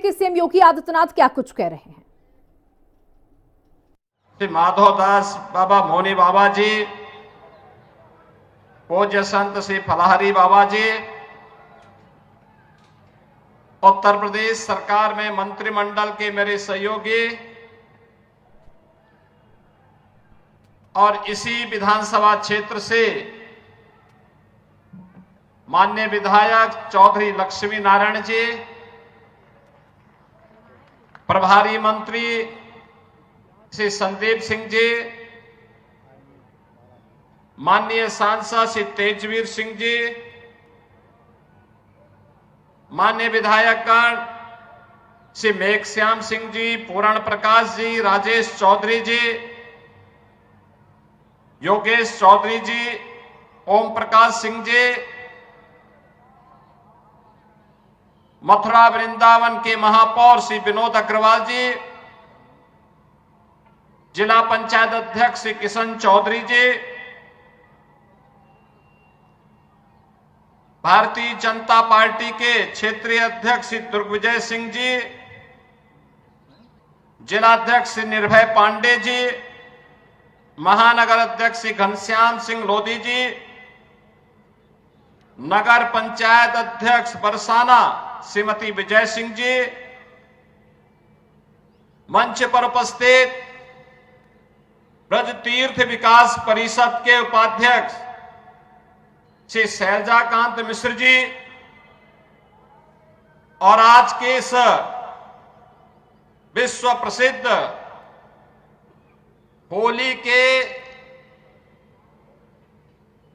कि सीएम योगी आदित्यनाथ क्या कुछ कह रहे हैं। श्री माधवदास बाबा मोनी बाबा जी, पूज्य संत श्री फलाहरी बाबा जी, उत्तर प्रदेश सरकार में मंत्रिमंडल के मेरे सहयोगी और इसी विधानसभा क्षेत्र से माननीय विधायक चौधरी लक्ष्मी नारायण जी, प्रभारी मंत्री श्री संदीप सिंह जी, माननीय सांसद श्री तेजवीर सिंह जी, माननीय विधायकगण श्री मेघश्याम सिंह जी, पूर्ण प्रकाश जी, राजेश चौधरी जी, योगेश चौधरी जी, ओम प्रकाश सिंह जी, मथुरा वृंदावन के महापौर श्री विनोद अग्रवाल जी, जिला पंचायत अध्यक्ष श्री किशन चौधरी जी, भारतीय जनता पार्टी के क्षेत्रीय अध्यक्ष श्री दुर्गविजय सिंह जी, जिलाध्यक्ष श्री निर्भय पांडे जी, महानगर अध्यक्ष श्री घनश्याम सिंह लोधी जी, नगर पंचायत अध्यक्ष बरसाना श्रीमती विजय सिंह जी, मंच पर उपस्थित ब्रज तीर्थ विकास परिषद के उपाध्यक्ष श्री शैलजाकांत मिश्र जी, और आज के इस विश्व प्रसिद्ध होली के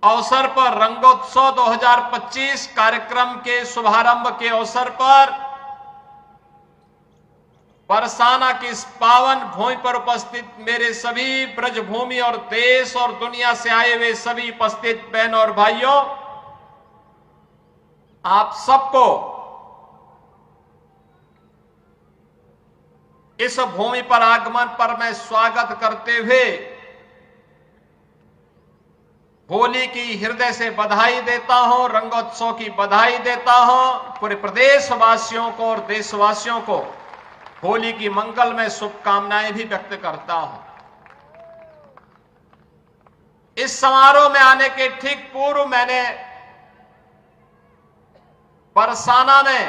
अवसर पर, रंगोत्सव 2025 कार्यक्रम के शुभारंभ के अवसर पर बरसाना की इस पावन भूमि पर उपस्थित मेरे सभी ब्रजभूमि और देश और दुनिया से आए हुए सभी उपस्थित बहनों और भाइयों, आप सबको इस भूमि पर आगमन पर मैं स्वागत करते हुए होली की हृदय से बधाई देता हूं, रंगोत्सव की बधाई देता हूं। पूरे प्रदेशवासियों को और देशवासियों को होली की मंगलमय शुभकामनाएं भी व्यक्त करता हूं। इस समारोह में आने के ठीक पूर्व मैंने बरसाना में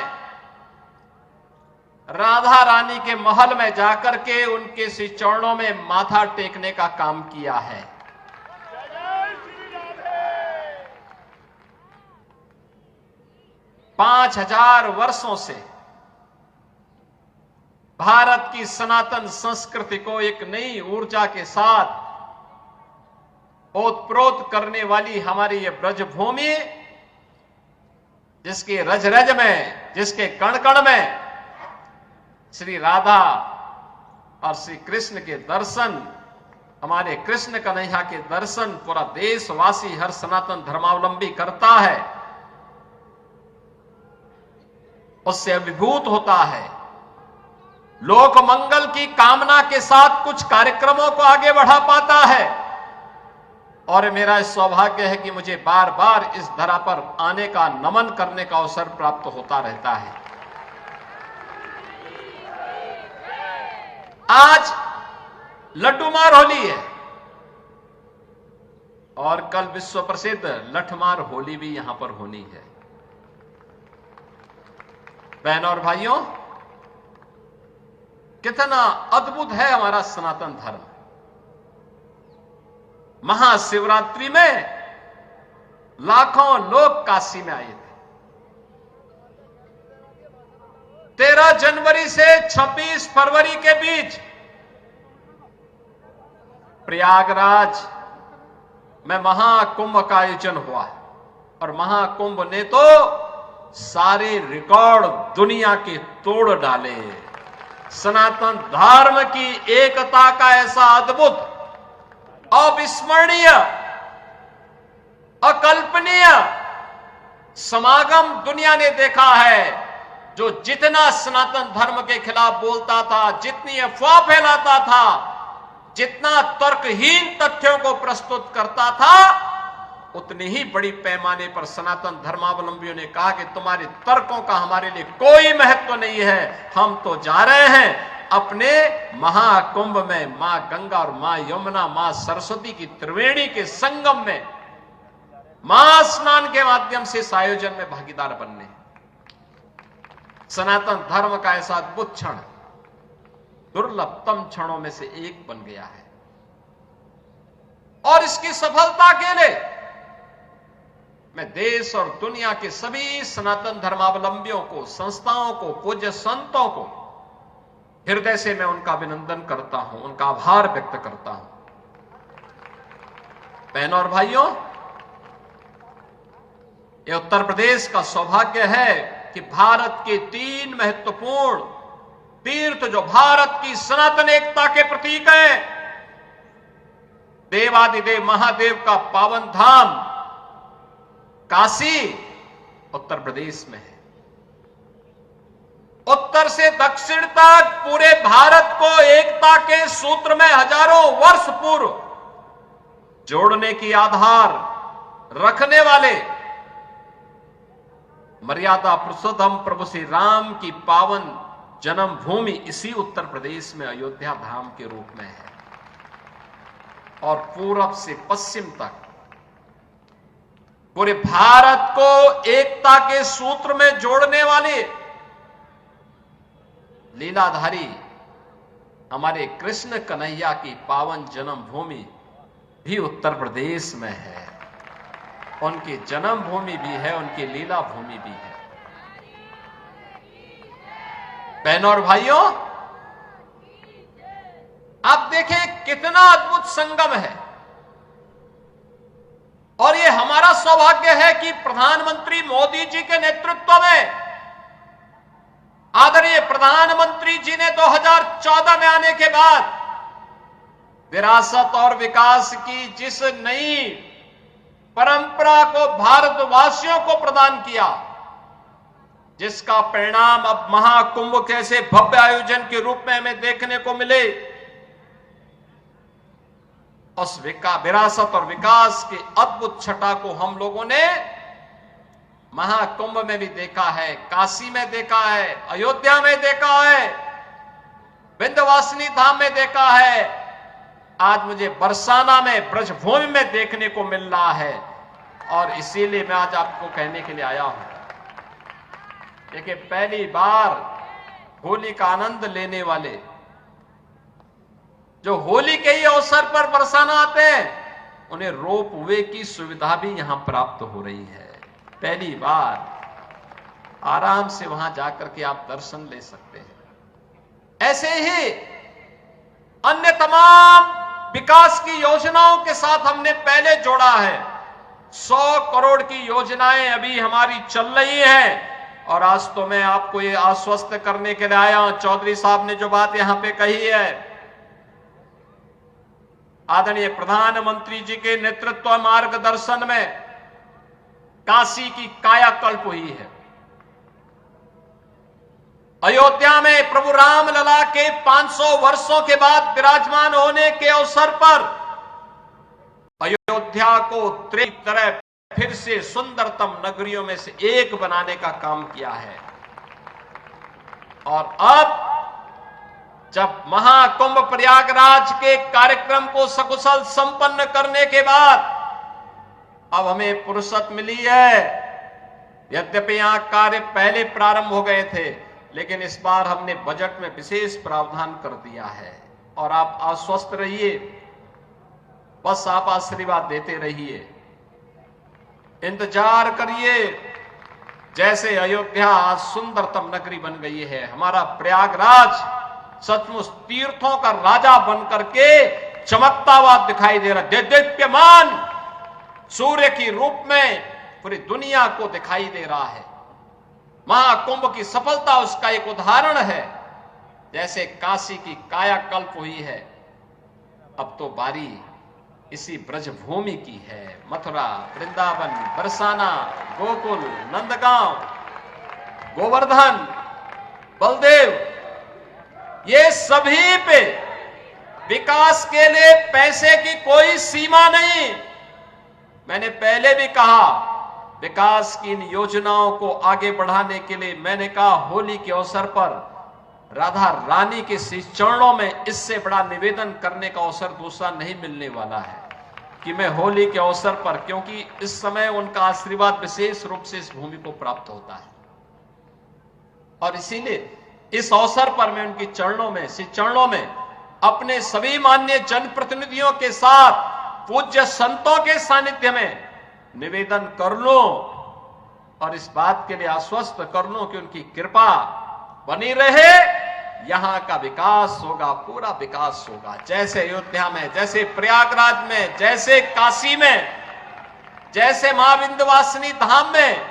राधा रानी के महल में जाकर के उनके श्री चरणों में माथा टेकने का काम किया है। पांच 5000 वर्षों से भारत की सनातन संस्कृति को एक नई ऊर्जा के साथ ओतप्रोत करने वाली हमारी ये ब्रजभूमि, जिसके रज रज में, जिसके कण कण में श्री राधा और श्री कृष्ण के दर्शन, हमारे कृष्ण कन्हैया के दर्शन पूरा देशवासी, हर सनातन धर्मावलंबी करता है, उससे अभिभूत होता है। लोक मंगल की कामना के साथ कुछ कार्यक्रमों को आगे बढ़ा पाता है, और मेरा सौभाग्य है कि मुझे बार बार इस धरा पर आने का, नमन करने का अवसर प्राप्त होता रहता है। आज लड्डूमार होली है और कल विश्व प्रसिद्ध लठमार होली भी यहां पर होनी है। बहनों और भाइयों, कितना अद्भुत है हमारा सनातन धर्म। महाशिवरात्रि में लाखों लोग काशी में आए थे। 13 जनवरी से 26 फरवरी के बीच प्रयागराज में महाकुंभ का आयोजन हुआ, और महाकुंभ ने तो सारे रिकॉर्ड दुनिया के तोड़ डाले। सनातन धर्म की एकता का ऐसा अद्भुत, अविस्मरणीय, अकल्पनीय समागम दुनिया ने देखा है। जो जितना सनातन धर्म के खिलाफ बोलता था, जितनी अफवाह फैलाता था, जितना तर्कहीन तथ्यों को प्रस्तुत करता था, उतनी ही बड़ी पैमाने पर सनातन धर्मावलंबियों ने कहा कि तुम्हारे तर्कों का हमारे लिए कोई महत्व नहीं है, हम तो जा रहे हैं अपने महाकुंभ में मां गंगा और मां यमुना, मां सरस्वती की त्रिवेणी के संगम में महास्नान के माध्यम से इस आयोजन में भागीदार बनने। सनातन धर्म का ऐसा अद्भुत क्षण दुर्लभतम क्षणों में से एक बन गया है और इसकी सफलता के लिए मैं देश और दुनिया के सभी सनातन धर्मावलंबियों को, संस्थाओं को, पूज्य संतों को हृदय से मैं उनका अभिनंदन करता हूं, उनका आभार व्यक्त करता हूं। बहनों और भाइयों, यह उत्तर प्रदेश का सौभाग्य है कि भारत के 3 महत्वपूर्ण तीर्थ जो भारत की सनातन एकता के प्रतीक है, देवादिदेव महादेव का पावन धाम काशी उत्तर प्रदेश में है। उत्तर से दक्षिण तक पूरे भारत को एकता के सूत्र में हजारों वर्ष पूर्व जोड़ने की आधार रखने वाले मर्यादा पुरुषोत्तम प्रभु श्री राम की पावन जन्मभूमि इसी उत्तर प्रदेश में अयोध्या धाम के रूप में है और पूरब से पश्चिम तक पूरे भारत को एकता के सूत्र में जोड़ने वाले लीलाधारी हमारे कृष्ण कन्हैया की पावन जन्मभूमि भी उत्तर प्रदेश में है। उनकी जन्मभूमि भी है, उनकी लीला भूमि भी है। बहनों और भाइयों, आप देखें कितना अद्भुत संगम है और ये हमारा सौभाग्य है कि प्रधानमंत्री मोदी जी के नेतृत्व में आदरणीय प्रधानमंत्री जी ने 2014 में आने के बाद विरासत और विकास की जिस नई परंपरा को भारतवासियों को प्रदान किया, जिसका परिणाम अब महाकुंभ कैसे भव्य आयोजन के रूप में हमें देखने को मिले, उस विरासत और विकास के अद्भुत छटा को हम लोगों ने महाकुंभ में भी देखा है, काशी में देखा है, अयोध्या में देखा है, विंध्यवासिनी धाम में देखा है, आज मुझे बरसाना में ब्रजभूमि में देखने को मिल रहा है। और इसीलिए मैं आज आपको कहने के लिए आया हूं। देखिए, पहली बार होली का आनंद लेने वाले जो होली के ही अवसर पर बरसाना आते हैं, उन्हें रोप वे की सुविधा भी यहां प्राप्त हो रही है। पहली बार आराम से वहां जाकर के आप दर्शन ले सकते हैं। ऐसे ही अन्य तमाम विकास की योजनाओं के साथ हमने पहले जोड़ा है। 100 करोड़ की योजनाएं अभी हमारी चल रही हैं और आज तो मैं आपको ये आश्वस्त करने के लिए आया हूं, चौधरी साहब ने जो बात यहां पे कही है, आदरणीय प्रधानमंत्री जी के नेतृत्व मार्गदर्शन में काशी की कायाकल्प हुई है। अयोध्या में प्रभु राम लला के 500 वर्षों के बाद विराजमान होने के अवसर पर अयोध्या को तरह फिर से सुंदरतम नगरियों में से एक बनाने का काम किया है। और अब जब महाकुंभ प्रयागराज के कार्यक्रम को सकुशल संपन्न करने के बाद अब हमें फुर्सत मिली है। यद्यपि यहां कार्य पहले प्रारंभ हो गए थे, लेकिन इस बार हमने बजट में विशेष प्रावधान कर दिया है। और आप आश्वस्त रहिए, बस आप आशीर्वाद देते रहिए, इंतजार करिए। जैसे अयोध्या आज सुंदरतम नगरी बन गई है, हमारा प्रयागराज सचमुच तीर्थों का राजा बनकर के चमकता हुआ दिखाई दे रहा है। दीप्यमान सूर्य की रूप में पूरी दुनिया को दिखाई दे रहा है। महाकुंभ की सफलता उसका एक उदाहरण है। जैसे काशी की कायाकल्प हुई है, अब तो बारी इसी ब्रजभूमि की है। मथुरा, वृंदावन, बरसाना, गोकुल, नंदगांव, गोवर्धन, बलदेव, ये सभी पे विकास के लिए पैसे की कोई सीमा नहीं। मैंने पहले भी कहा, विकास की इन योजनाओं को आगे बढ़ाने के लिए मैंने कहा होली के अवसर पर राधा रानी के श्री चरणों में इससे बड़ा निवेदन करने का अवसर दूसरा नहीं मिलने वाला है कि मैं होली के अवसर पर, क्योंकि इस समय उनका आशीर्वाद विशेष रूप से इस भूमि को प्राप्त होता है और इसीलिए इस अवसर पर मैं उनके चरणों में, श्री चरणों में अपने सभी माननीय जनप्रतिनिधियों के साथ पूज्य संतों के सानिध्य में निवेदन कर लूं और इस बात के लिए आश्वस्त कर लूं कि उनकी कृपा बनी रहे, यहां का विकास होगा, पूरा विकास होगा। जैसे अयोध्या में, जैसे प्रयागराज में, जैसे काशी में, जैसे मां विंध्यवासिनी धाम में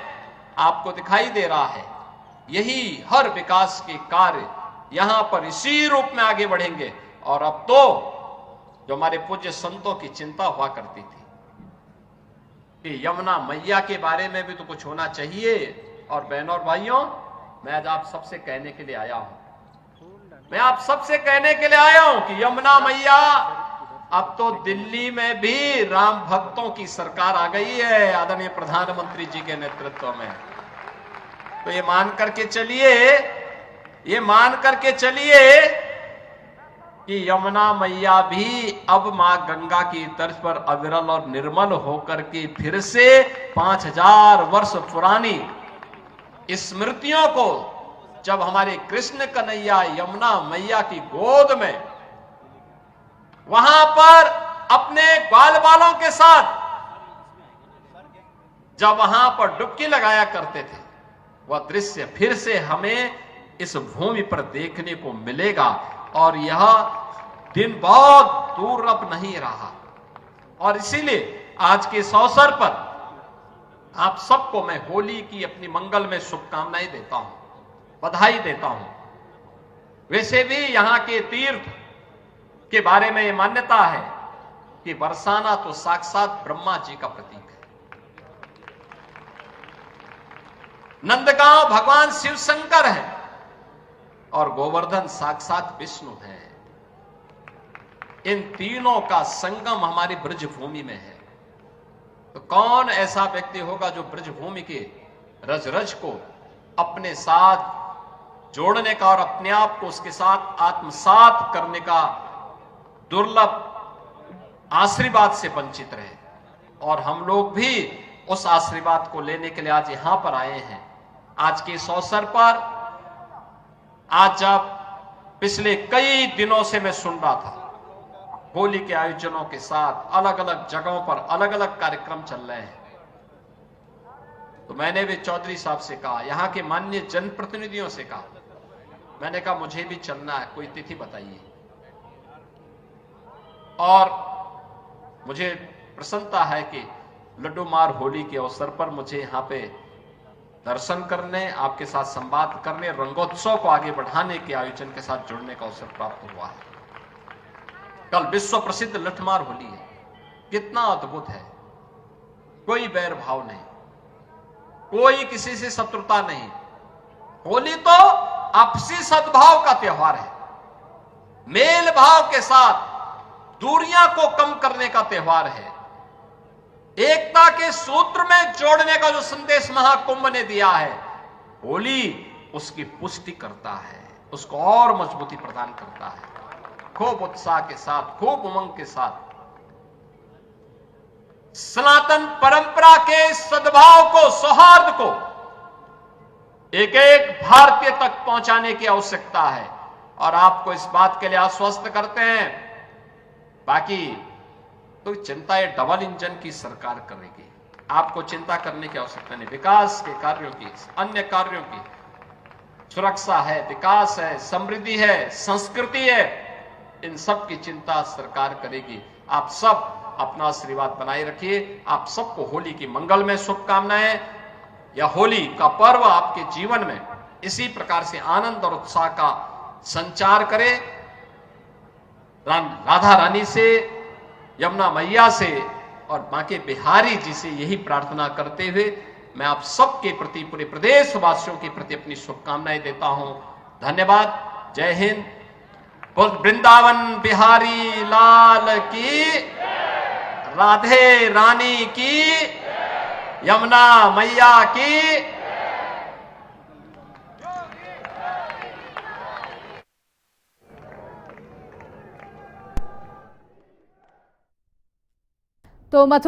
आपको दिखाई दे रहा है, यही हर विकास के कार्य यहां पर इसी रूप में आगे बढ़ेंगे। और अब तो जो हमारे पूज्य संतों की चिंता हुआ करती थी कि यमुना मैया के बारे में भी तो कुछ होना चाहिए। और बहनों और भाइयों, मैं आज आप सबसे कहने के लिए आया हूं, मैं आप सबसे कहने के लिए आया हूं कि यमुना मैया, अब तो दिल्ली में भी राम भक्तों की सरकार आ गई है आदरणीय प्रधानमंत्री जी के नेतृत्व में। तो ये मान करके चलिए कि यमुना मैया भी अब मां गंगा की तर्ज पर अविरल और निर्मल होकर के फिर से 5000 वर्ष पुरानी स्मृतियों को, जब हमारे कृष्ण कन्हैया यमुना मैया की गोद में वहां पर अपने ग्वाल बालों के साथ जब वहां पर डुबकी लगाया करते थे, वह दृश्य फिर से हमें इस भूमि पर देखने को मिलेगा। और यह दिन बहुत दूर अब नहीं रहा और इसीलिए आज के इस अवसर पर आप सबको मैं होली की अपनी मंगल में शुभकामनाएं देता हूं, बधाई देता हूं। वैसे भी यहां के तीर्थ के बारे में यह मान्यता है कि बरसाना तो साक्षात ब्रह्मा जी का प्रतीक है, नंदगांव भगवान शिव शंकर है और गोवर्धन साक्षात विष्णु है। इन तीनों का संगम हमारी ब्रजभूमि में है। तो कौन ऐसा व्यक्ति होगा जो ब्रजभूमि के रज रज को अपने साथ जोड़ने का और अपने आप को उसके साथ आत्मसात करने का दुर्लभ आशीर्वाद से वंचित रहे। और हम लोग भी उस आशीर्वाद को लेने के लिए आज यहां पर आए हैं। आज के इस अवसर पर, आज जब पिछले कई दिनों से मैं सुन रहा था होली के आयोजनों के साथ अलग अलग जगहों पर अलग अलग कार्यक्रम चल रहे हैं, तो मैंने भी चौधरी साहब से कहा, यहां के माननीय जनप्रतिनिधियों से कहा, मैंने कहा मुझे भी चलना है, कोई तिथि बताइए। और मुझे प्रसन्नता है कि लड्डू मार होली के अवसर पर मुझे यहां पे दर्शन करने, आपके साथ संवाद करने, रंगोत्सव को आगे बढ़ाने के आयोजन के साथ जुड़ने का अवसर प्राप्त हुआ है। कल विश्व प्रसिद्ध लठमार होली है, कितना अद्भुत है। कोई बैर भाव नहीं, कोई किसी से शत्रुता नहीं। होली तो आपसी सद्भाव का त्योहार है, मेल भाव के साथ दूरियां को कम करने का त्योहार है, एकता के सूत्र में जोड़ने का जो संदेश महाकुंभ ने दिया है, होली उसकी पुष्टि करता है, उसको और मजबूती प्रदान करता है। खूब उत्साह के साथ, खूब उमंग के साथ सनातन परंपरा के सद्भाव को, सौहार्द को एक एक भारतीय तक पहुंचाने की आवश्यकता है। और आपको इस बात के लिए आश्वस्त करते हैं, बाकी तो चिंता ये डबल इंजन की सरकार करेगी, आपको चिंता करने की आवश्यकता नहीं। विकास के कार्यों की, अन्य कार्यों की, सुरक्षा है, विकास है, समृद्धि है, संस्कृति है, इन सब की चिंता सरकार करेगी। आप सब अपना आशीर्वाद बनाए रखिए। आप सबको होली की मंगल में शुभकामनाएं। यह होली का पर्व आपके जीवन में इसी प्रकार से आनंद और उत्साह का संचार करे। राधा रानी से, यमुना मैया से और मां के बिहारी जी से यही प्रार्थना करते हुए मैं आप सबके प्रति, पूरे प्रदेशवासियों के प्रति अपनी शुभकामनाएं देता हूं। धन्यवाद। जय हिंद। वृंदावन बिहारी लाल की, राधे रानी की, यमुना मैया की। तो मथुरा